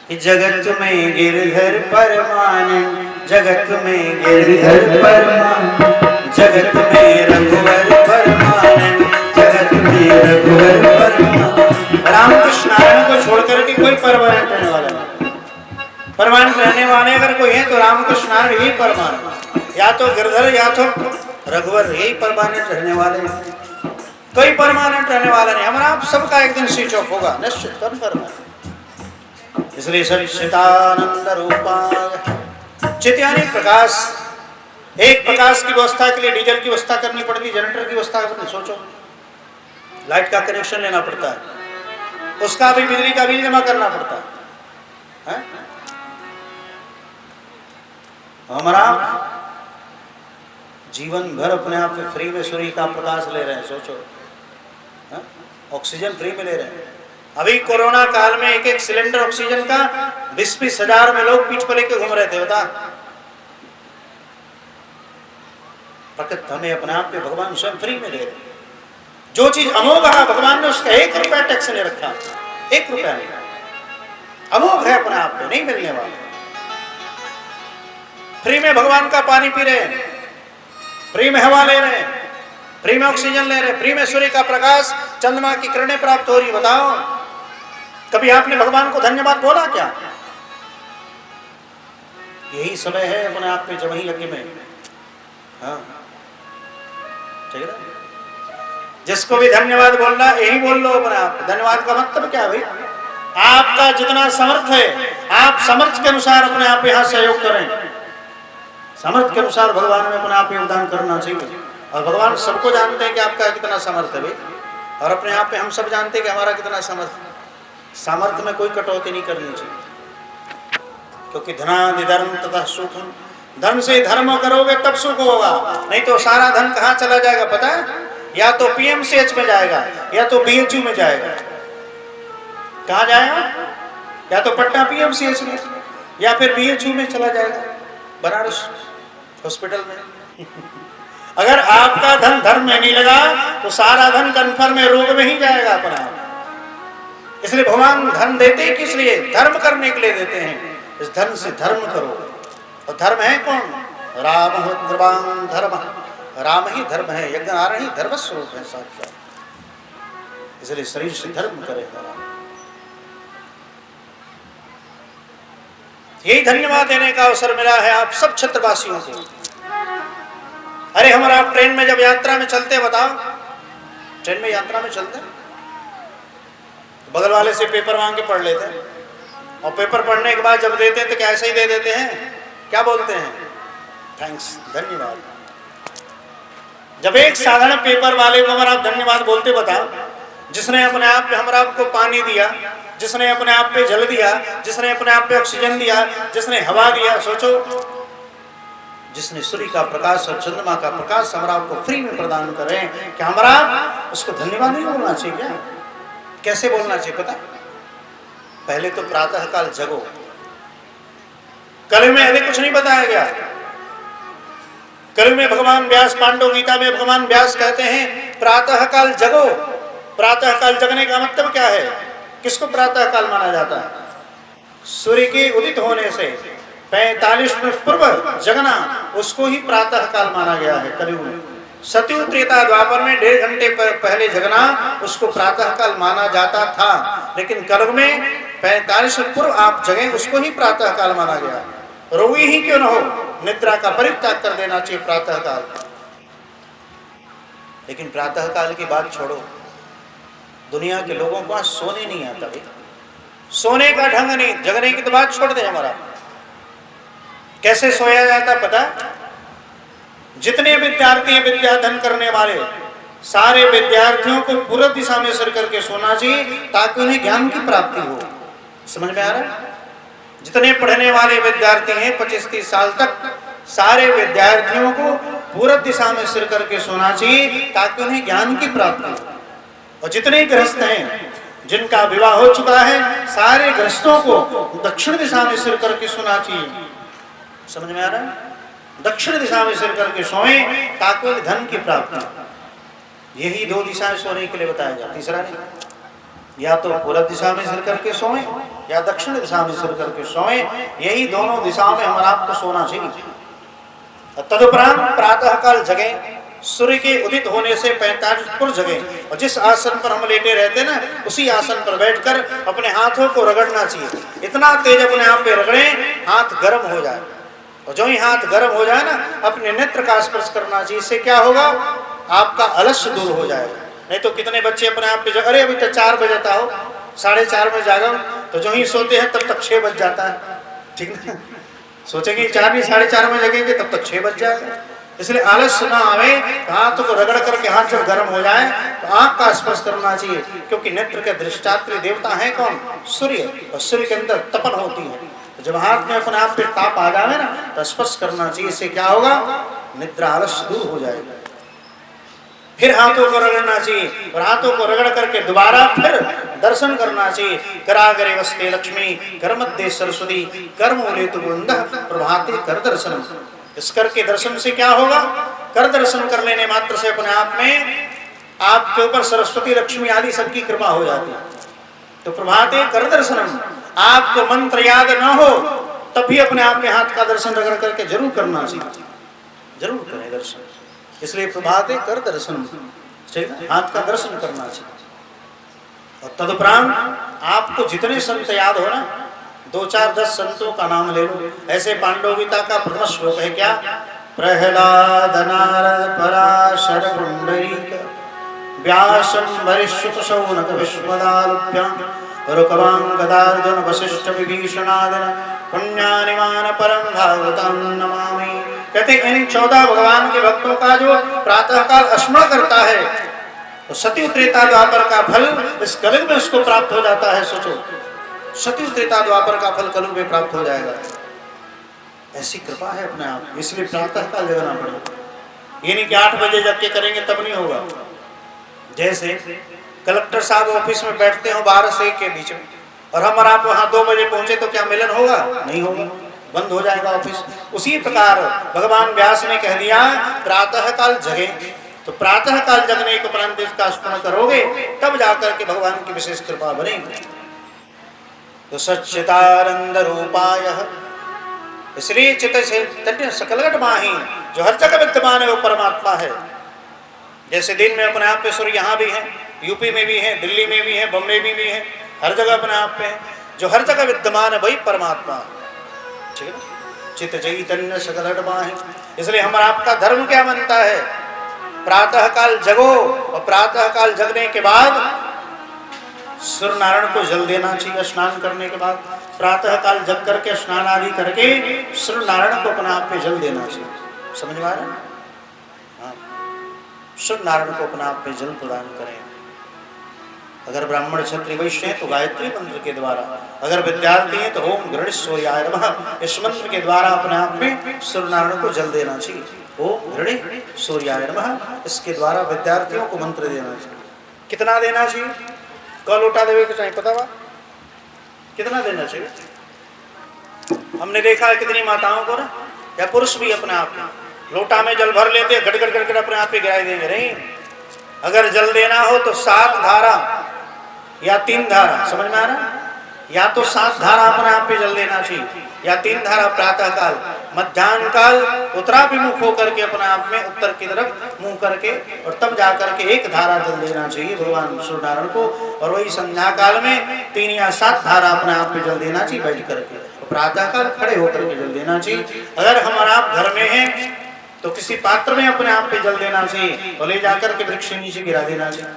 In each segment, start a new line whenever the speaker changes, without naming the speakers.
कि जगत में गिरधर परमानंद, जगत में गिरधर परमानंद, जगत में रघुवर परमानंद, जगत में रघुवर परमानंद। रामकृष्ण नारायण को छोड़कर के कोई परमानंद रहने वाला नहीं। परमानंद रहने वाले अगर कोई है तो रामकृष्ण नारायण ही परमानंद, या तो गिरधर या तो रघुवर, यही परमानंद रहने वाले हैं। कोई परमानेंट रहने वाला नहीं। हमारा आप सबका एक दिन स्विच ऑफ होगा, निश्चित कन्फर्म है। इसलिए सच्चिदानंद रूपाय चित यानी प्रकाश। एक प्रकाश की व्यवस्था के लिए डीजल की व्यवस्था करनी पड़ती, जनरेटर की व्यवस्था करनी। सोचो, लाइट का कनेक्शन लेना पड़ता है, उसका भी बिजली का बिल जमा करना पड़ता है। हमारा जीवन भर अपने आप में फ्री में सूर्य का प्रकाश ले रहे हैं। सोचो, ऑक्सीजन फ्री में ले रहे हैं। अभी कोरोना काल में एक एक सिलेंडर ऑक्सीजन का 20-20 हजार में लोग पीठ पर लेके घूम रहे थे। बता, प्रकृति हमें अपने आप में भगवान स्वयं फ्री में ले रहे। जो चीज अमोघ है भगवान ने उसका 1 रुपया टैक्स नहीं रखा, 1 रुपया नहीं। अमोघ है अपने आप में, नहीं मिलने वाला। फ्री में भगवान का पानी पी रहे हैं, फ्री में हवा ले रहे हैं, फ्री में ऑक्सीजन ले रहे हैं, फ्री में सूर्य का प्रकाश, चंद्रमा की किरणें प्राप्त हो रही। बताओ, कभी आपने भगवान को धन्यवाद बोला क्या? यही समय है अपने आप में जब वही यज्ञ में, हाँ ठीक है ना? जिसको भी धन्यवाद बोलना यही बोल लो अपने आप। धन्यवाद का मतलब क्या है भाई? आपका जितना समर्थ है, आप समर्थ के अनुसार अपने आप यहाँ सहयोग करें। समर्थ के अनुसार भगवान में अपने आप योगदान करना चाहिए। और भगवान सबको जानते हैं कि आपका कितना समर्थ है भाई, और अपने आप में हम सब जानते हैं कि हमारा कितना समर्थ। सामर्थ्य में कोई कटौती नहीं करनी चाहिए, क्योंकि धनादि धर्म तथा सुखम, धन से धर्म करोगे तब सुख होगा, नहीं तो सारा धन कहाँ चला जाएगा पता है? या तो पीएमसीएच में जाएगा, या तो बीएचयू में जाएगा। कहाँ जाएगा? या तो पटना पीएमसीएच में, या फिर बीएचयू में चला जाएगा, बनारस हॉस्पिटल में। अगर आपका धन धर्म में नहीं लगा तो सारा धन कन्फर्म में रोग में ही जाएगा अपना। इसलिए भगवान धन देते ही किस लिए? धर्म करने के लिए देते हैं। इस धन से धर्म करो। और धर्म है कौन? राम द्रवान धर्म, राम ही धर्म है। यज्ञ नारायण ही धर्म स्वरूप है साक्षात। इसलिए शरीर से धर्म करेगा। यही धन्यवाद देने का अवसर मिला है आप सब क्षेत्रवासियों को। अरे हमारा ट्रेन में जब यात्रा में चलते, बताओ, ट्रेन में यात्रा में चलते बगल वाले से पेपर मांग के पढ़ लेते हैं, और पेपर पढ़ने के बाद जब देते हैं तो क्या ऐसे ही दे देते हैं? क्या बोलते हैं? थैंक्स, धन्यवाद। जब एक साधारण पेपर वाले को अगर आप धन्यवाद बोलते, बताओ, जिसने अपने आप पे हमारा आपको पानी दिया, जिसने अपने आप पे जल दिया, जिसने अपने आप पे ऑक्सीजन दिया, जिसने हवा दिया। सोचो, जिसने सूर्य का प्रकाश और चंद्रमा का प्रकाश हमारा आपको फ्री में प्रदान कर रहे हैं, क्या हमारा उसको धन्यवाद नहीं बोलना चाहिए क्या? कैसे बोलना चाहिए पता? पहले तो प्रातः काल जगो। कल में अभी कुछ नहीं बताया गया। कल में भगवान व्यास, पांडव गीता में भगवान व्यास कहते हैं प्रातः काल जगो। प्रातः काल जगने का मतलब क्या है? किसको प्रातः काल माना जाता है? सूर्य के उदित होने से 45 मिनट पूर्व जगना, उसको ही प्रातः काल माना गया है। कलयुग में, सतयुग त्रेता द्वापर में 1.5 घंटे पहले जगना, उसको प्रातः काल माना जाता था। लेकिन कलयुग में 45 मिनट पूर्व आप जगें, उसको ही प्रातः काल माना गया। रोगी ही क्यों न हो, निद्रा का परित्याग कर देना चाहिए प्रातः काल। लेकिन प्रातः काल की बात छोड़ो, दुनिया के लोगों को आज सोने नहीं आता भाई। सोने का ढंग नहीं, जगने की तो बात छोड़ दे। हमारा कैसे सोया जाता पता? जितने विद्यार्थी हैं, विद्याधन करने वाले, सारे विद्यार्थियों को पूर्व दिशा में सिर करके सोना चाहिए ताकि उन्हें ज्ञान की प्राप्ति हो। समझ में आ रहा है? जितने पढ़ने वाले विद्यार्थी हैं 25-30 साल तक, सारे विद्यार्थियों को पूर्व दिशा में सिर करके सोना चाहिए ताकि उन्हें ज्ञान की प्राप्ति हो। और जितने गृहस्थ हैं जिनका विवाह हो चुका है, सारे गृहस्थों को दक्षिण दिशा में सिर करके सोना चाहिए। समझ में आ रहा है? दक्षिण दिशा में सिर करके सोएं ताकि धन की प्राप्ति। यही 2 दिशाएं सोने के लिए बताया जाता, तीसरा नहीं। या तो पूर्व दिशा में सिर करके सोएं या दक्षिण दिशा में सिर करके सोए, यही दोनों दिशाओं में हमारा आपको सोना चाहिए। तदुपरांत प्रातः काल जगे, सूर्य के उदित होने से 45 पुर जगे, और जिस आसन पर हम लेटे रहते ना, उसी आसन पर बैठकर अपने हाथों को रगड़ना चाहिए। इतना तेज अपने आप पे रगड़े हाथ गर्म हो जाए, और जो ही हाथ गर्म हो जाए ना, अपने नेत्र का स्पर्श करना चाहिए। इससे क्या होगा, आपका आलस्य दूर हो जाएगा। नहीं तो कितने बच्चे अपने आप पे अरे अभी तक 4 बजता हो, 4:30 में जागा, तो जो ही सोते हैं तब तक 6 बज जाता है, ठीक ना। सोचेंगे 4 नहीं 4:30 में जगेंगे तब तक 6 बज जाएगा। इसलिए आलस्य ना आवे, हाथ को रगड़ करके हाथ जब गर्म हो जाए तो आंख का स्पर्श करना चाहिए, क्योंकि नेत्र के दृष्टात्री देवता है कौन, सूर्य, और सूर्य के अंदर तपन होती है। जब हाथ में अपने आप पे ताप आ जाए ना, तो स्पर्श करना चाहिए। इससे क्या होगा, निद्रा आलस्य दूर हो जाएगा। फिर हाथों को रगड़ना चाहिए, और हाथों को रगड़ करके दोबारा फिर दर्शन करना चाहिए। करागरे वस्ते लक्ष्मी, कर मध्य सरस्वती, कर मूले तु वृंदः, प्रभाते कर दर्शन। इस कर के दर्शन से क्या होगा, कर दर्शन कर लेने मात्र से अपने आप में आपके ऊपर सरस्वती लक्ष्मी आदि सबकी कृपा हो जाती है। तो प्रभाते कर दर्शनम, आपको मंत्र याद न हो तब भी अपने आप में हाथ का दर्शन रगड़ करके जरूर करना चाहिए, जरूर करें दर्शन। इसलिए प्रभाते कर दर्शन, हाथ का दर्शन करना चाहिए। और तदुपरांत आपको जितने संत याद हो ना, 2, 4, 10 संतों का नाम ले लो। ऐसे पांडव गीता का प्रथम श्लोक है क्या, प्रहलाद नारद पराशर पुंडरीक व्यासं वरिष्ठ शौनक विश्वदालभ्यां रुकवां गदार्जुन वशिष्ठ विभीषणादन पुण्यानिमान परम भागवतं नमामि। कहते इन 14 भगवान के भक्तों का जो प्रातः काल स्मरण करता है, तो सतयुग त्रेता द्वापर का फल इस कलयुग में उसको प्राप्त हो जाता है। सोचो, सतयुग त्रेता द्वापर का फल कलयुग में प्राप्त हो जाएगा। ऐसी कृपा है अपने आप, इसलिए प्रातः काल जगना पड़ेगा। ये नहीं कि 8 बजे जग के करेंगे तब नहीं होगा। जैसे कलेक्टर साहब ऑफिस में बैठते हो 12 से 1 के बीच में, और हम और आप वहां 2 बजे पहुंचे तो क्या मिलन होगा, नहीं होगा, बंद हो जाएगा ऑफिस। उसी प्रकार भगवान व्यास ने कह दिया प्रातः काल जगे, तो प्रातः काल जगने के उपरांत इसका स्मरण करोगे तब जाकर के भगवान की विशेष कृपा बनेगी। तो सच्चिदानंद रूपाय, इसलिए चित चैतन्य सकलगट माही, जो हर जगह विद्यमान है वो परमात्मा है। जैसे दिन में अपने आप पे सूर्य यहाँ भी है, यूपी में भी है, दिल्ली में भी है, बम्बई में भी है, हर जगह अपने आप पे है। जो हर जगह विद्यमान है वही परमात्मा है, ठीक है ना। चित चैतन्य सकलगट माही। इसलिए हमारा आपका धर्म क्या बनता है, प्रातः काल जगो, और प्रातः काल जगने के बाद सूर्य नारायण को जल देना चाहिए। स्नान करने के बाद प्रातः काल जग करके स्नान आदि करके सूर्य नारायण को अपने आप पे जल देना चाहिए। समझ में आ रहा है, हाँ, सूर्य नारायण को अपने आप पे जल प्रदान करें। अगर ब्राह्मण क्षत्रिय वैश्य हैं तो गायत्री मंत्र के द्वारा, अगर विद्यार्थी हैं तो ओम गृणीश्वर्याय नमः, इस मंत्र के द्वारा अपने आप में सूर्य नारायण को जल देना चाहिए। ओम गृणीश्वर्याय नमः, इसके द्वारा विद्यार्थियों को मंत्र देना चाहिए। कितना देना चाहिए, कल लोटा देवे के चाहिए, पता हुआ कितना देना चाहिए। हमने देखा है कितनी माताओं को ना, या पुरुष भी अपने आप में लोटा में जल भर लेते, गड़गड़ गड़गड़ अपने आप पे गिराई देंगे। नहीं, अगर जल देना हो तो 7 धारा या 3 धारा, समझ में आ रहा, या तो 7 धारा अपने आप पे जल देना चाहिए, या 3 धारा प्रातः काल, मध्याह्न काल उत्तराभिमुख होकर के अपने आप में उत्तर की तरफ मुंह करके, और तब जाकर के 1 धारा जल देना चाहिए भगवान सूर्य नारायण को। और वही संध्या काल में 3 या 7 धारा अपने आप पे जल देना चाहिए बैठ करके। प्रातः काल खड़े होकर के जल देना चाहिए। अगर हमारा आप घर में है तो किसी पात्र में अपने आप पे जल देना चाहिए, और ले जाकर के वृक्ष के नीचे गिरा देना चाहिए।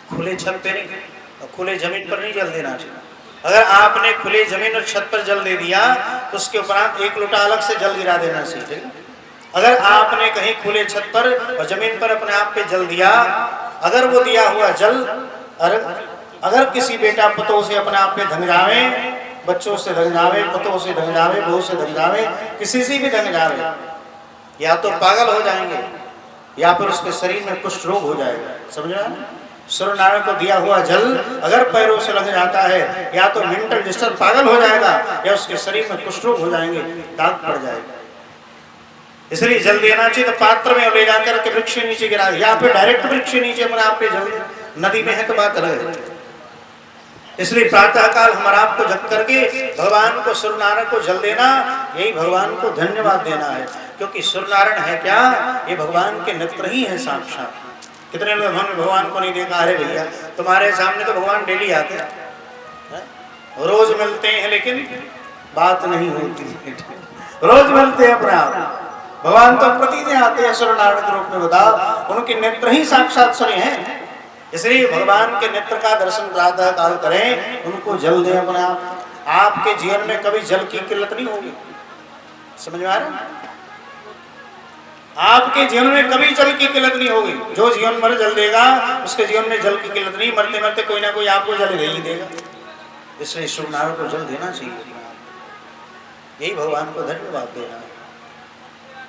खुले छत पे नहीं, और खुले जमीन पर नहीं जल देना चाहिए। अगर आपने खुले जमीन और छत पर जल दे दिया तो उसके उपरांत 1 लोटा अलग से जल गिरा देना चाहिए। अगर आपने कहीं खुले छत पर और जमीन पर अपने आप पे जल दिया, अगर वो दिया हुआ जल अगर किसी बेटा पुतों से अपने आप पे धंग जावे, बच्चों से धंग जावे, पुतों से धंग जावे, बहू से धंग जावे, किसी से भी धंग जावे, या तो पागल हो जाएंगे या फिर उसके शरीर में कुष्ठ रोग हो जाएगा। समझ रहे हैं, सूर्य नारायण को दिया हुआ जल अगर पैरों से लग जाता है, या तो मेंटल डिस्टर्ब पागल हो जाएगा, या उसके शरीर में कुष्ठ रोग हो जाएंगे, दाग पड़ जाएगा। इसलिए जल देना चाहिए तो पात्र में ले जाकर के वृक्ष के नीचे गिरा, या फिर डायरेक्ट वृक्ष के नीचे अपने आप पे जल, नदी में है तो बात अलग है। इसलिए प्रातः काल हमारा आपको जग करके भगवान को सूर्यनारायण को जल देना, यही भगवान को धन्यवाद देना है। क्योंकि सूर्यनारायण है क्या, ये भगवान के नेत्र ही है साक्षात। कितने लोग हमने भगवान को नहीं देखा? अरे भैया तुम्हारे सामने तो भगवान डेली आते हैं, रोज मिलते हैं, लेकिन बात नहीं होती। रोज मिलते हैं अपने आप, भगवान तो प्रतिदिन आते हैं सूर्यनारायण के रूप में। बताओ, उनके नेत्र ही साक्षात सूर्य हैं। इसलिए भगवान के नेत्र का दर्शन प्रातः काल करें, उनको जल दें अपने आप। आपके जीवन में कभी जल की किल्लत नहीं होगी। समझ में आ रहा है? आपके जीवन में कभी जल की किल्लत नहीं होगी। जो जीवन भर जल देगा उसके जीवन में जल की किल्लत नहीं। मरते मरते कोई ना कोई आपको जल दे ही देगा। इसलिए सूर्यनारायण को जल देना चाहिए। यही भगवान को धन्यवाद देना है।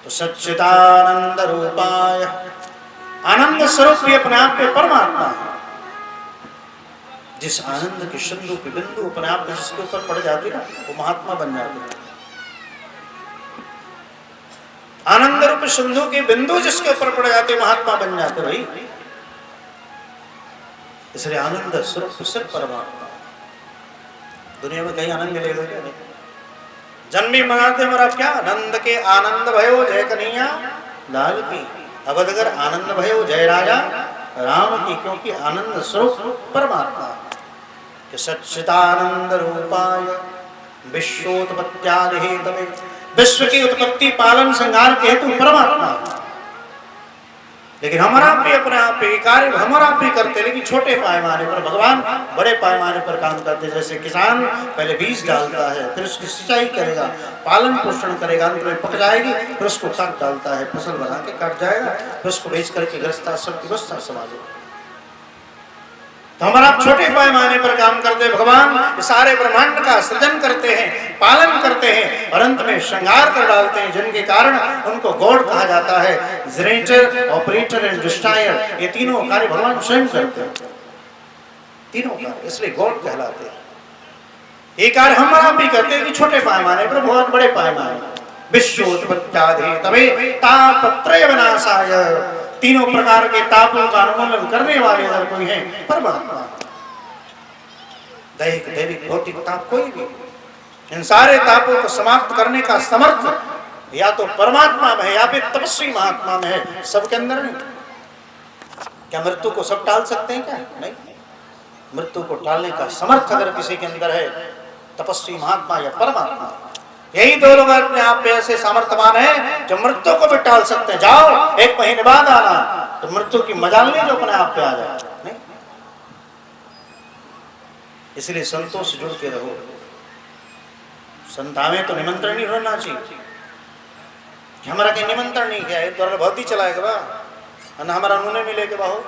तो सच्चिदानंद रूपाय, आनंद स्वरूप भी अपने आप में परमात्मा है। जिस आनंद के सिंधु के बिंदु अपने आप में जिसके ऊपर पड़ जाते ना, वो महात्मा बन जाते। आनंद रूप सिंधु के बिंदु जिसके ऊपर पड़ जाते, महात्मा बन जाते भाई। इसलिए आनंद स्वरूप सिर्फ परमात्मा। दुनिया में कहीं आनंद मिलेगा क्या? नहीं। जन्मी मनाते मरा क्या, आनंद के आनंद भयो जय कन्हैया लाल की। अवधगर आनंद भयो जय राजा राम की। क्योंकि आनंद स्वरूप परमात्मा। कि सच्चिदानंद रूपाय विश्वोत्पत्त्यादि हेतवे, विश्व की उत्पत्ति पालन संहार के हेतु परमात्मा। लेकिन हमारा भी अपने आप पे कार्य हमारा भी करते, लेकिन छोटे पैमाने पर, भगवान बड़े पैमाने पर काम करते। जैसे किसान पहले बीज डालता है, फिर उसकी सिंचाई करेगा, पालन पोषण करेगा, अंत में पक जाएगी, फिर उसको काट डालता है, फसल बना के काट जाएगा, फिर उसको बेच करके गृहस्थाश्रम की व्यवस्था संभालेगा। तो हमारा छोटे पैमाने पर काम करते भगवान सारे ब्रह्मांड का सृजन करते हैं, पालन करते हैं और अंत में श्रृंगार कर डालते हैं, जिनके कारण उनको गॉड कहा जाता है। जनरेटर, ऑपरेटर एंड डिस्ट्रॉयर, ये तीनों कार्य भगवान स्वयं करते हैं। तीनों कार्य इसलिए गॉड कहलाते हैं। ये कार्य हमारा भी करते हैं कि छोटे पैमाने पर, भगवान बड़े पैमाने। विश्वोत्पत्त्यादि तवे तापत्रय विनाशाय, तीनों प्रकार के तापों का अनुमूलन करने वाले अगर कोई है परमात्मा। दैहिक दैविक भौतिक ताप कोई भी, इन सारे तापों को समाप्त करने का समर्थ या तो परमात्मा में है या फिर तपस्वी महात्मा में है, सबके अंदर नहीं। क्या मृत्यु को सब टाल सकते हैं क्या? नहीं। मृत्यु को टालने का समर्थ अगर किसी के अंदर है, तपस्वी महात्मा या परमात्मा। यही दो लोग अपने आप पे ऐसे सामर्थ्यवान है जो मृत्यु को भी टाल सकते हैं। जाओ 1 महीने बाद आना, तो मृत्यु की मजाल नहीं जो अपने आप पे आ जाए। नहीं, इसलिए संतों से जुड़ के रहो। संतावें तो निमंत्रण नहीं होना चाहिए कि हमारा कहीं निमंत्रण नहीं किया है तो बहुत ही चलाएगा बा न हमारा नूने मिले के बाहो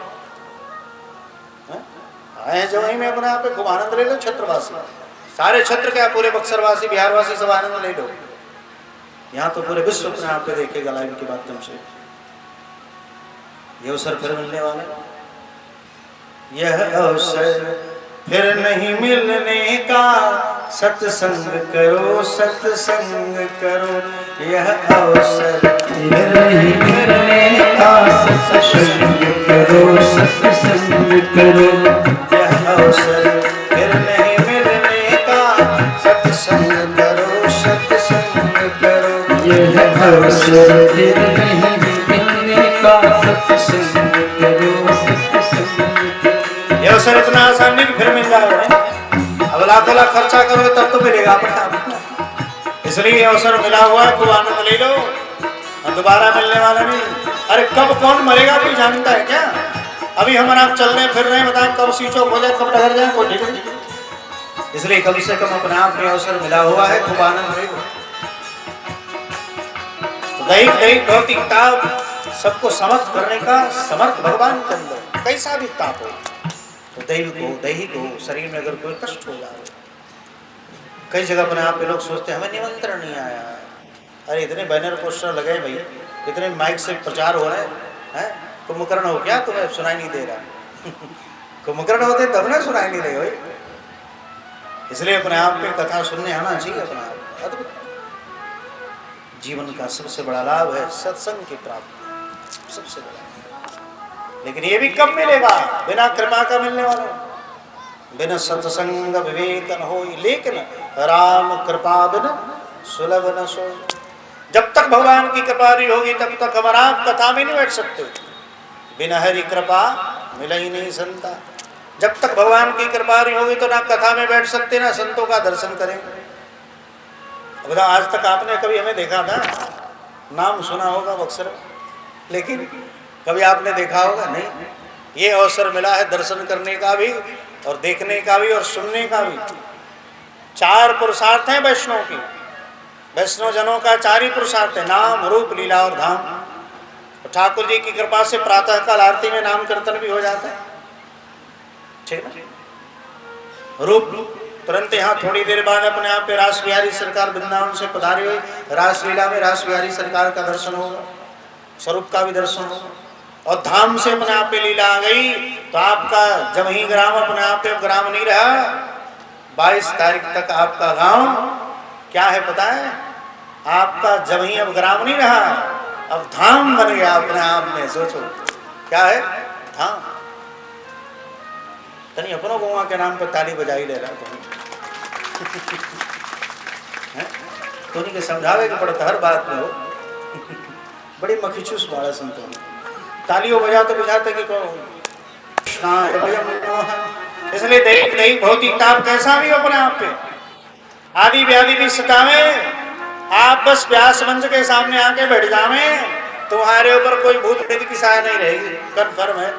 आए जो वहीं में अपने आप पे खूब आनंद ले लो। क्षेत्रवासी सारे क्षेत्र क्या, पूरे बक्सरवासी बिहारवासी सब आनंद ले लो। यहाँ तो पूरे विश्व अपने आप पे देखेगा लाइव के माध्यम से। ये अवसर फिर मिलने वाला, यह अवसर फिर नहीं मिलने का, सत्संग करो सत्संग करो। यह अवसर फिर नहीं मिलने का, सत्संग करो सत्संग करो। यह अवसर फिर नहीं मिलने का, सत्संग करो सत्संग करो। यह अवसर फिर नहीं मिलने का, सत्संग करो सत्संग करो। यह अवसर इतना आसान नहीं कि फिर मिल जाएगा। अब लाखों लाख खर्चा करोगे तब तो मिलेगा आपको। इसलिए अवसर मिला हुआ है, खूब आनंद ले लो और दोबारा मिलने वाला नहीं। अरे कब कौन मरेगा कोई जानता है क्या? अभी हम आप चल रहे फिर रहे हैं, बताएं कब स्विच ऑफ हो जाए, कब ठहर जाए, कोई ठीक नहीं। इसलिए कम से कम अपने आप में अवसर मिला हुआ है, खूब आनंद ले लो। दैहिक दैहिक भौतिक ताप सबको समर्थ करने का समर्थ भगवान के अंदर। कैसा भी ताप हो, तो दैहिक हो, शरीर में अगर कोई कष्ट हो जाए। कई जगह अपने आप पे लोग सोचते हैं हमें निमंत्रण नहीं आया। अरे इतने बैनर पोस्टर लगे भाई, इतने माइक से प्रचार हो रहे हैं, कुंभकर्ण हो क्या तुम्हें सुनाई नहीं दे रहा? कुंभकर्ण होते तब ना सुनाई नहीं दे भाई। इसलिए अपने आप पे कथा सुनने आना चाहिए। अपना अद्भुत जीवन का सबसे बड़ा लाभ है सत्संग की प्राप्ति, सबसे बड़ा। लेकिन ये भी कब मिलेगा? बिना कृपा का मिलने वाला। बिन सत्संग विवेक न होई, लेकिन राम कृपा बिन सुलभ न सोई। जब तक भगवान की कृपा नहीं होगी तब तक हम आप कथा में नहीं बैठ सकते। बिना हरि कृपा मिला ही नहीं संता। जब तक भगवान की कृपा नहीं होगी तो ना कथा में बैठ सकते ना संतों का दर्शन करेंगे। अब आज तक आपने कभी हमें देखा था? नाम सुना होगा बक्सर, लेकिन कभी आपने देखा होगा? नहीं। ये अवसर मिला है दर्शन करने का भी और देखने का भी और सुनने का भी। 4 पुरुषार्थ हैं वैष्णव की। वैष्णव जनों का 4 ही पुरुषार्थ है, नाम रूप लीला और धाम। तो ठाकुर जी की कृपा से प्रातः काल आरती में नाम कीर्तन भी हो जाता है, ठीक है। रूप तुरंत यहाँ थोड़ी देर बाद अपने आप पे रास बिहारी सरकार वृंदावन से पधारे हुए, रास लीला में रास बिहारी सरकार का दर्शन होगा, स्वरूप का भी दर्शन होगा। और धाम से अपने आप पे लीला आ गई तो आपका जब ही ग्राम अपने आप पे ग्राम नहीं रहा। 22 तारीख तक आपका गांव क्या है पता है? आपका जब ही अब ग्राम नहीं रहा, अब धाम बन गया अपने आप में। सोचो क्या है धाम। तनी अपनों गोवा के नाम पर ताली बजाई ले रहा तो नहीं के समझावे के पड़ता हर बात में हो। बड़ी मखिचूस बाड़ा संतों तालियों बजा तो बुझाते कि इसलिए दैहिक नहीं भौतिक ताप कैसा भी हो अपने आप पे आदि व्याधि भी सतावे, आप बस व्यास मंच के सामने आके बैठ जावे, तुम्हारे ऊपर कोई भूत प्रेत की साया नहीं रहेगी। कन्फर्म है,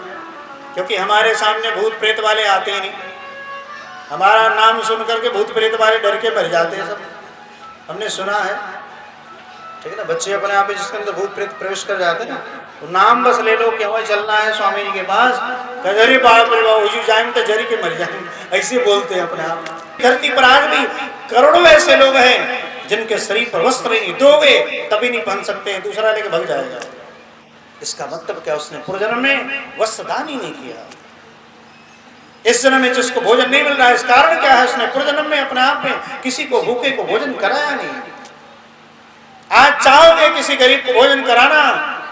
क्योंकि हमारे सामने भूत प्रेत वाले आते ही नहीं। हमारा नाम सुन करके भूत प्रेत वाले डर के मर जाते हैं सब, हमने सुना है, ठीक है ना। बच्चे अपने आप जिसके अंदर भूत प्रेत प्रवेश कर जाते हैं ना, तो नाम बस ले लो कि हमें चलना है स्वामी जी के पास, कजरी बाढ़ पर जाएंगे तो जरी के मर जाएंगे, ऐसे बोलते हैं अपने आप। धरती पर आज भी करोड़ों ऐसे लोग हैं जिनके शरीर पर वस्त्र नहीं दोगे तभी नहीं पहन सकते हैं, दूसरा लेके भाग जाएगा। इसका मतलब क्या? उसने पूर्वजन्म में वस्त्र दान ही नहीं किया। इस जन्म में जिसको भोजन नहीं मिल रहा है, इस कारण क्या है? उसने पूर्वजन्म में अपने आप में किसी को भूखे को भोजन कराया नहीं। आज चाहोगे किसी गरीब को भोजन कराना,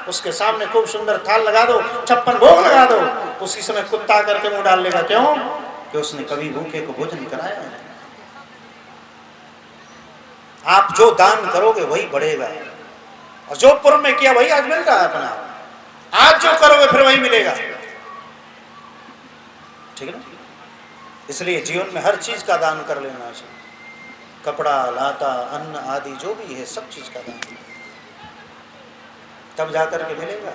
उसके सामने खूब सुंदर थाल लगा दो, 56 भोग लगा दो, उसी समय कुत्ता करके मुंह डाल लेगा। क्यों? कि उसने कभी भूखे को भोजन कराया नहीं। आप जो दान करोगे वही बढ़ेगा, और जो पूर्व में किया वही आज मिल रहा है अपना। आज जो करोगे फिर वही मिलेगा, ठीक है ना। इसलिए जीवन में हर चीज का दान कर लेना चाहिए। कपड़ा लाता अन्न आदि जो भी है सब चीज का दान, तब जाकर के मिलेगा।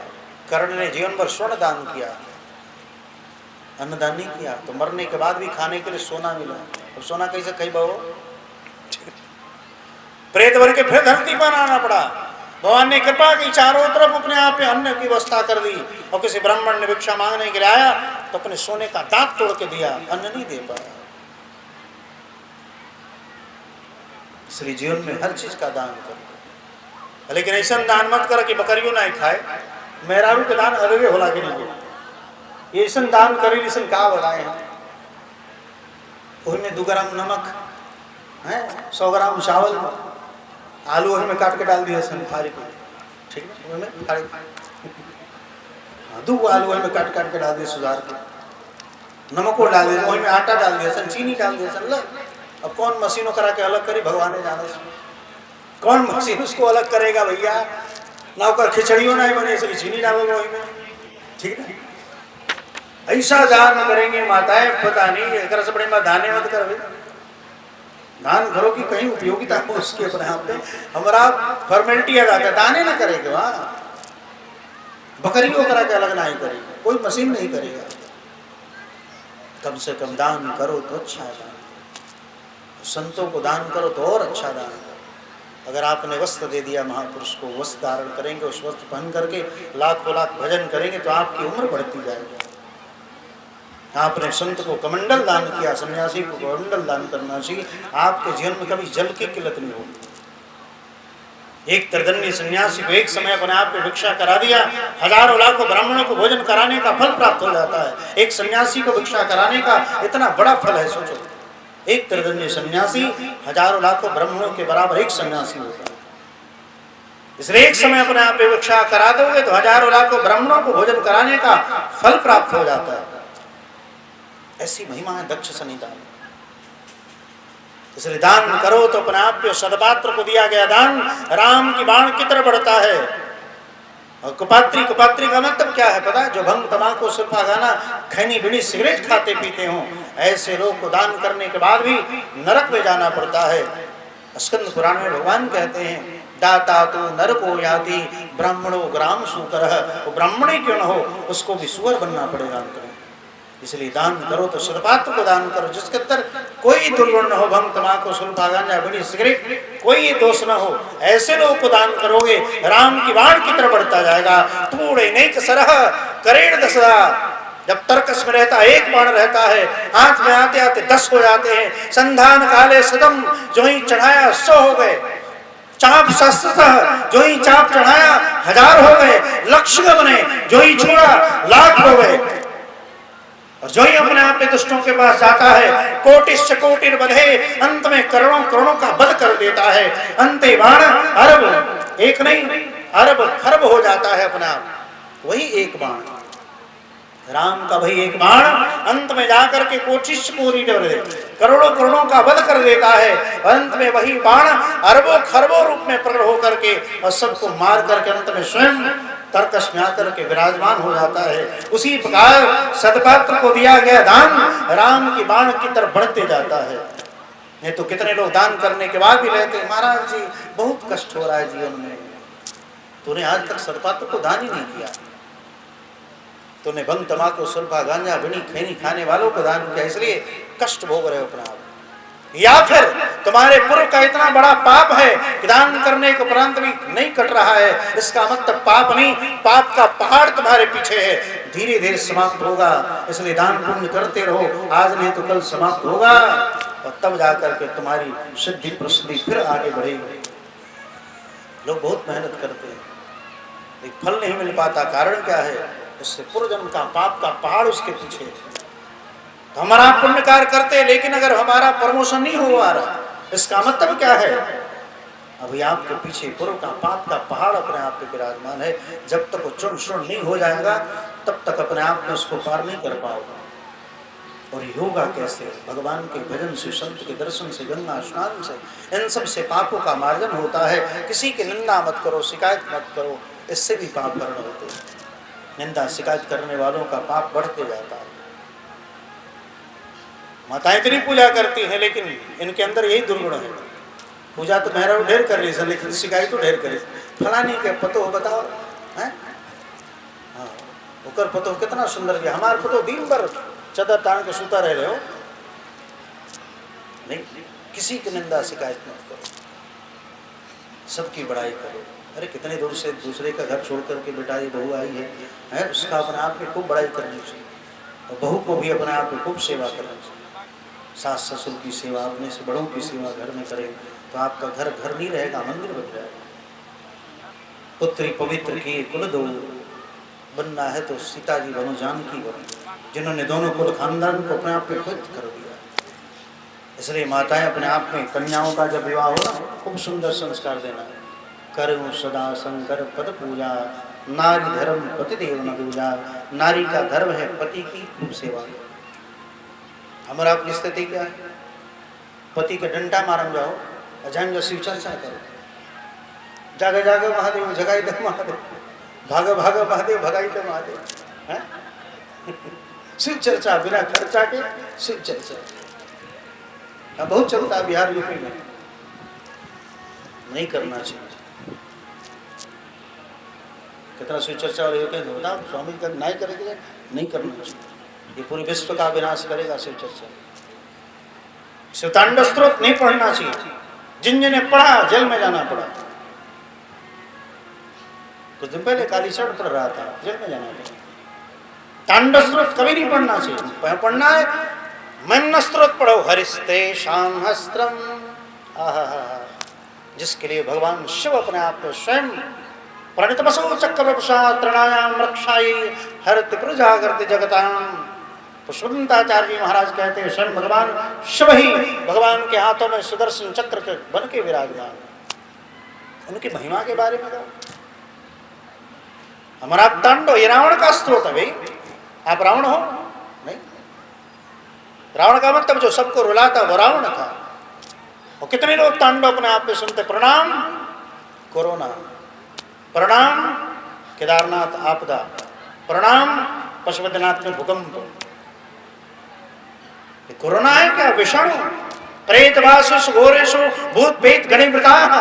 कर्ण ने जीवन भर स्वर्ण दान किया, अन्नदान नहीं किया, तो मरने के बाद भी खाने के लिए सोना मिला। अब सोना कैसे कहीं बहु प्रेत भर के फिर धरती पर आना पड़ा। भगवान ने कृपा की, चारों तरफ अपने आप पे अन्न की व्यवस्था कर दी। और किसी ब्राह्मण ने भिक्षा मांगने के लिए आया तो अपने सोने का दांत तोड़ के दिया, अन्न नहीं दे पाया। इसलिए जीवन में हर चीज का दान करो, लेकिन ऐसा दान मत कर कि बकरियों ना खाए। मेहरारू के दान अलग होला के नहीं, ये ऐसा दान करे ऐसा का बताए हैं। में 2 ग्राम नमक है, 100 ग्राम चावल, आलू में काट के डाल दिया सन फारी को, ठीक है, उसमें फारी 2 आलू में काट के डाल दिए सुधार के, नमक को डाल दिया, में आटा डाल दिया सन, चीनी डाल दिया सन। अब कौन मशीनों करा के अलग करे? भगवान ने जाना, कौन मशीन उसको अलग करेगा भैया। ना होकर खिचड़ियों नहीं बने, इसलिए चीनी डालोगे वही में, ठीक है। ऐसा दान करेंगे माताएं, पता नहीं अगर से बड़े माँ दाने मत कर, दान करो कि कहीं उपयोगिता हो उसके अपने आप पे। हमारा फॉर्मेलिटी अदा कर, दाने ना करेंगे वहाँ, बकरी को करा के अलग नहीं करेगा, कोई मशीन नहीं करेगा। कम से कम दान करो तो अच्छा है, संतों को दान करो तो और अच्छा दान करो। अगर आपने वस्त्र दे दिया महापुरुष को, वस्त्र धारण करेंगे, उस वस्त्र पहन करके लाखों लाख भजन करेंगे तो आपकी उम्र बढ़ती जाएगी। आपने संत को कमंडल दान किया, सन्यासी को कमंडल दान करना चाहिए। आपके जीवन में कभी जल की किल्लत नहीं होगी। एक त्रिदंडी सन्यासी को एक समय अपने आप पे भिक्षा करा दिया, हजारों लाखों ब्राह्मणों को भोजन कराने का फल प्राप्त हो जाता है। एक सन्यासी को भिक्षा कराने का इतना बड़ा फल है, सोचो। एक त्रिदंडी सन्यासी हजारों लाखों ब्राह्मणों के बराबर एक सन्यासी होता है। इसलिए एक समय अपने आप पे भिक्षा करा दोगे तो हजारों लाखों ब्राह्मणों को भोजन कराने का फल प्राप्त हो जाता है। ऐसी महिमा है दक्ष सन्निधान। इसलिए दान करो तो अपने आप पे सदपात्र को दिया गया दान राम की बाण की तरह बढ़ता है। और कुपात्री का मतलब क्या है पता है? जो भंग तमाकू सुल्फा गाना खैनी बीड़ी सिगरेट खाते पीते हो, ऐसे लोग को दान करने के बाद भी नरक में जाना पड़ता है। स्कंद पुराण में भगवान कहते हैं दाता तो नरको याति ब्राह्मणो ग्राम सुकर। वो ब्राह्मण ही क्यों न हो, उसको भी सुअर बनना पड़ेगा। इसलिए दान करो तो सदपात्र को दान करो जिसके अंदर कोई दुर्गुण न हो, भंग तमाकू सुल्फा गांजा बीड़ी सिगरेट कोई दोष न हो, ऐसे लोगों को दान करोगे राम की बाण की तरफ बढ़ता जाएगा। थोड़े नहीं सरह करेड़ दसरा, जब तर्कस में रहता एक बाण रहता है, हाथ में आते आते 10 हो जाते हैं। संधान काले सदम, जो ही चढ़ाया 100 हो गए। चाप शस्त्र, जो ही चाप चढ़ाया 1000 हो गए। लक्ष्य बने, जो ही छोड़ा 1,00,000 हो गए। और जो ही अपने आप में दुष्टों के पास जाता है कोटिश्च कोटिर बधे, अंत में करोड़ों करोड़ों का वध कर देता है। अंते बाण अरब, एक नहीं अरब खरब हो जाता है अपना आप। वही एक बाण राम का, वही एक बाण अंत में जाकर के कोटिश्च कोटिर करोड़ों करोड़ों का वध कर देता है। अंत में वही बाण अरबों खरबों रूप में प्रकट होकर के और सबको मार करके अंत में स्वयं तर्कस में आकर के विराजमान हो जाता है। उसी प्रकार सदपात्र को दिया गया दान राम की बाण की तरफ बढ़ते जाता है। नहीं तो कितने लोग दान करने के बाद भी रहते महाराज जी बहुत कष्ट हो रहा है जीवन में, तूने आज तक सदपात्र को दान ही नहीं किया, तूने भंग तमाकू सुल्फा गांजा बीड़ी खैनी खाने वालों को दान किया, इसलिए कष्ट भोग रहे हो अपना आप। या फिर तुम्हारे पूर्व का इतना बड़ा पाप है कि दान करने के उपरांत भी नहीं कट रहा है, इसका मतलब पाप नहीं, पाप का पहाड़ तुम्हारे पीछे है, धीरे धीरे समाप्त होगा। इसलिए दान पुण्य करते रहो, आज नहीं तो कल समाप्त होगा और तब जाकर के तुम्हारी सिद्धि प्रसिद्धि फिर आगे बढ़ेगी। लोग बहुत मेहनत करते हैं लेकिन फल नहीं मिल पाता, कारण क्या है? उससे पूर्व जन्म का पाप का पहाड़ उसके पीछे है। तो हमारा पुण्य कार्य करते हैं लेकिन अगर हमारा प्रमोशन नहीं हो आ रहा, इसका मतलब क्या है? अभी आपके पीछे पूर्व का पाप का पहाड़ अपने आप पे विराजमान है। जब तक वो चूर्ण चूर्ण नहीं हो जाएगा तब तक अपने आप में उसको पार नहीं कर पाओगे। और ये होगा कैसे? भगवान के भजन से, संत के दर्शन से, गंगा स्नान से, इन सब से पापों का मार्जन होता है। किसी की निंदा मत करो, शिकायत मत करो, इससे भी पाप भरण होते हैं। निंदा शिकायत करने वालों का पाप बढ़ते जाता है। माताएं इतनी पूजा करती हैं लेकिन इनके अंदर यही दुर्गुण है। पूजा तो मेहरा ढेर कर रही है लेकिन शिकायत तो ढेर करे। फलानी के पतो बताओ है, हाँ ओकर पतो कितना सुंदर है, हमार पतो दिन भर चदर तान के सूता रह रहे हो। नहीं, किसी की निंदा शिकायत मत करो, सबकी बड़ाई करो। अरे कितने दूर से दूसरे का घर छोड़ करके बेटा ये बहू आई है, उसका अपने आप में खूब बड़ाई करनी चाहिए और बहू को भी अपने आप में खूब सेवा करनी चाहिए। सास ससुर की सेवा, अपने से बड़ों की सेवा घर में करें तो आपका घर घर नहीं रहेगा, मंदिर बन जाएगा। पुत्री पवित्र की कुल दो, बनना है तो सीता जी बनो, जानकी बनो, जिन्होंने दोनों कुल खानदान को अपने आप में पवित्र कर दिया। इसलिए माताएं अपने आप में कन्याओं का जब विवाह हो ना, खूब सुंदर संस्कार देना है। करूं सदा शंकर पद पूजा, नारी धर्म पति देव न दूजा। नारी का धर्म है पति की खूब सेवा। हमारा आपकी स्थिति क्या है? पति का डंडा मारम जाओ, अजान जो शिव चर्चा करो, जागे जागे महादेव जगाई दे महादेव, भाग भाग महादेव भगाई दे महादेव है? शिव चर्चा बिना खर्चा के शिव चर्चा बहुत चलता है बिहार यूपी में, नहीं करना चाहिए। कितना शिव चर्चा वाले होते हैं बताओ, स्वामी का न्याय करेंगे, नहीं करना चाहिए। ये पूरे विश्व का विनाश करेगा शिव चर्चा। शिवतांडव स्तोत्र नहीं पढ़ना चाहिए, जिन जिन्हें पढ़ा जेल में जाना पड़ा। कुछ दिन पहले काली शर्ट पढ़ रहा था, जेल में जाना पड़ा। तांडव स्तोत्र कभी नहीं पढ़ना चाहिए, पढ़ना है महिम्न स्तोत्र पढ़ो, हरिस्ते शान्हस्त्रम, जिसके लिए भगवान शिव अपने आप में स्वयं प्रणित बसो चक्र तृणायाम रक्षाई हरति प्रजागृति जगताम। पुष्पवंताचार्य जी महाराज कहते हैं स्वयं भगवान शिव ही भगवान के हाथों में सुदर्शन चक्र के बन के विराजमान। उनकी महिमा के बारे में बताओ। हमारा तांडव ये रावण का स्त्रोत है भाई, आप रावण हो नहीं, रावण का मतलब जो सबको रुलाता वो रावण था। और कितने लोग तांडव अपने आप में सुनते, प्रणाम कोरोना, प्रणाम केदारनाथ आपदा, प्रणाम पशुपतिनाथ में भूकंप। कोरोना है क्या? विषाणु, प्रेतवासुषु घोरेषु भूत प्रेत गणिवृताः।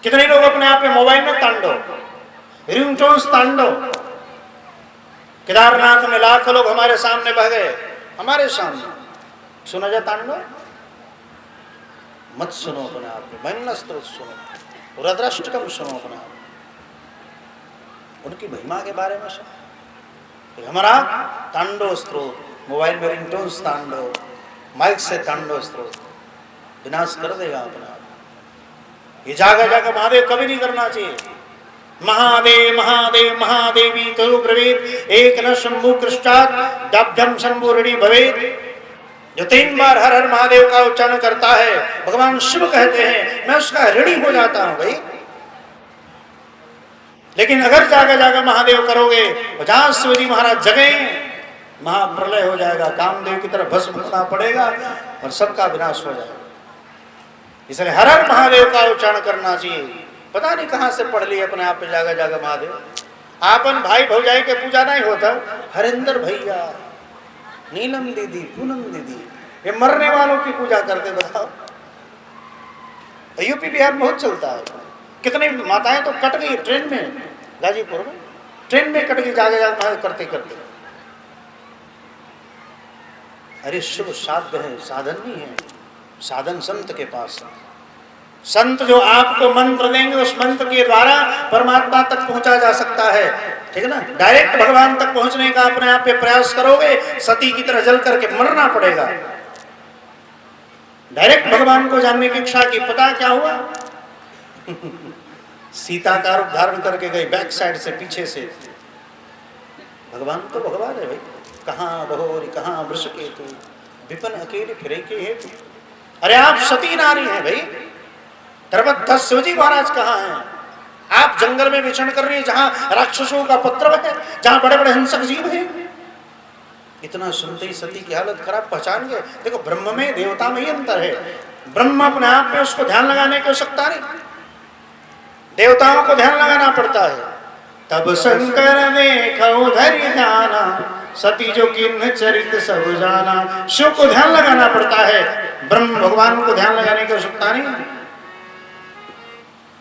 कितने लोग अपने आप में मोबाइल में तांडव, रिंगटोन्स तांडव। केदारनाथ में लाखों लोग हमारे सामने बह गए, हमारे सामने सुना जा तांडव? मत सुनो अपने आप में, महिमा स्त्रोत सुनो, रुद्राष्टकम सुनो अपने आप, उनकी महिमा के बारे में सुनो। हमारा तांडव स्त्रोत, मोबाइल में रिंगटोन्स तांडव, माइक से तांडव स्त्रोत विनाश कर देगा अपना आप। ये जागा जागा महादेव कभी नहीं करना चाहिए। महादेव महादेव महादेवी तो ब्रवीत एक न शंभु कृष्टात् दाभ्यम शंभु ऋणी भवेत्। जो 3 बार हर हर महादेव का उच्चारण करता है, भगवान शिव कहते हैं मैं उसका ऋणी हो जाता हूं भाई। लेकिन अगर जागा जागा महादेव करोगे, जहां शिवजी महाराज जगे महाप्रलय हो जाएगा, कामदेव की तरफ भस्म होना पड़ेगा और सबका विनाश हो जाएगा। इसलिए हर हर महादेव का उच्चारण करना चाहिए। पता नहीं कहां से पढ़ लिए अपने आप में जागा जागा महादेव। आपन भाई भौजाई के पूजा नहीं होता, हरिंदर भैया, नीलम दीदी, पूनम दीदी, ये मरने वालों की पूजा करते। बताओ, यूपी बिहार में बहुत चलता है। कितनी माताएं तो कट गई ट्रेन में, गाजीपुर में ट्रेन में कट गई जागे जागे करते करते। अरे शिव साध्य है, साधन नहीं है। साधन संत के पास है। संत जो आपको मंत्र देंगे, उस मंत्र के द्वारा परमात्मा तक पहुंचा जा सकता है। ठीक है ना? डायरेक्ट भगवान तक पहुंचने का अपने आप पे प्रयास करोगे, सती की तरह जल करके मरना पड़ेगा। डायरेक्ट भगवान को जानने की इच्छा की, पता क्या हुआ? सीता का रूप धारण करके गई बैक साइड से, पीछे से। भगवान तो भगवान है भाई। कहाँ बहोरी कहाँ वृषकेतु, विपिन अकेले फिरे के हेतु। अरे आप सती नारी हैं भाई। धर्मध्वज शिवजी महाराज कहाँ हैं? आप जंगल में विचरण कर रही है, जहां राक्षसों का उपद्रव है, जहां बड़े बड़े हिंसक जीव हैं। इतना सुनते ही सती की हालत खराब, पहचान गए। देखो, ब्रह्म में देवता में ही अंतर है। ब्रह्म अपने आप में उसको ध्यान लगाने की आवश्यकता नहीं, देवताओं को ध्यान लगाना पड़ता है। तब शंकर देखो धरि ध्याना, सती जो किन्ह चरित सब जाना। शिव को ध्यान लगाना पड़ता है, ब्रह्म भगवान को ध्यान लगाने की आवश्यकता नहीं।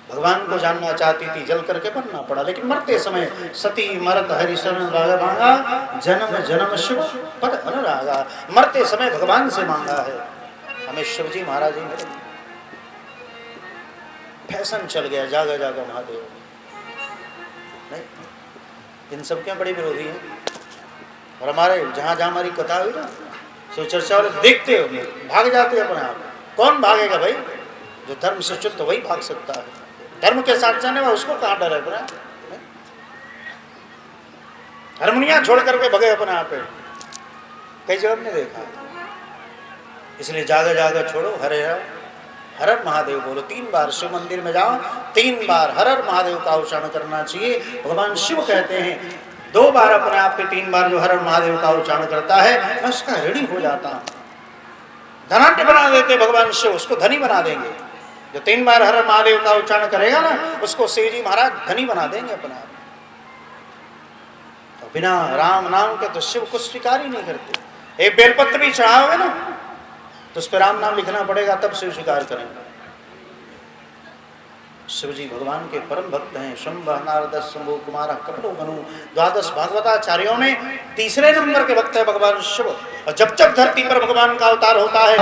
भगवान को जानना चाहती थी, जल करके मरना पड़ा। लेकिन मरते समय सती मरत हरिशरण मांगा, जन्म जन्म शिव पद अनुरागा। मरते समय भगवान से मांगा है, हमें शिवजी महाराज ही मिले। फैशन चल गया जागा जागा महादेव। नहीं, इन सब क्या बड़ी विरोधी है। और हमारे जहाँ जहाँ हमारी कथा हुई ना, सो चर्चा वाले देखते हो भाग जाते अपने आप। कौन भागेगा भाई? जो धर्म से च्युत वही भाग सकता है। धर्म के साथ जाने वाला उसको कहाँ डर है अपना? हारमोनिया छोड़ करके भगे अपने आप पे, कई जगह हमने देखा। इसलिए जागा जागा छोड़ो, हरे हर हर महादेव बोलो। 3 बार शिव मंदिर में जाओ, 3 बार हर हर महादेव का उच्चारण करना चाहिए। भगवान शिव कहते हैं 2 बार अपने आप पे, 3 बार जो हर हर महादेव का उच्चारण करता है, मैं उसका ऋणी हो जाता हूँ। धनाढ्य बना देते भगवान शिव, उसको धनी बना देंगे। जो 3 बार हर हर महादेव का उच्चारण करेगा ना, उसको शिवजी महाराज धनी बना देंगे अपने आप। तो बिना राम नाम के तो शिव कुछ स्वीकार ही नहीं करते। एक बेलपत्र भी चढ़ाओगे ना, तो उस पर राम नाम लिखना पड़ेगा, तब शिव स्वीकार करेंगे। शिवजी भगवान के परम भक्त हैं। शंभ नारद शंभु कुमार कपटो मनु, 12 भागवताचार्यों में 3रे नंबर के भक्त है भगवान शिव। और जब जब धरती पर भगवान का अवतार होता है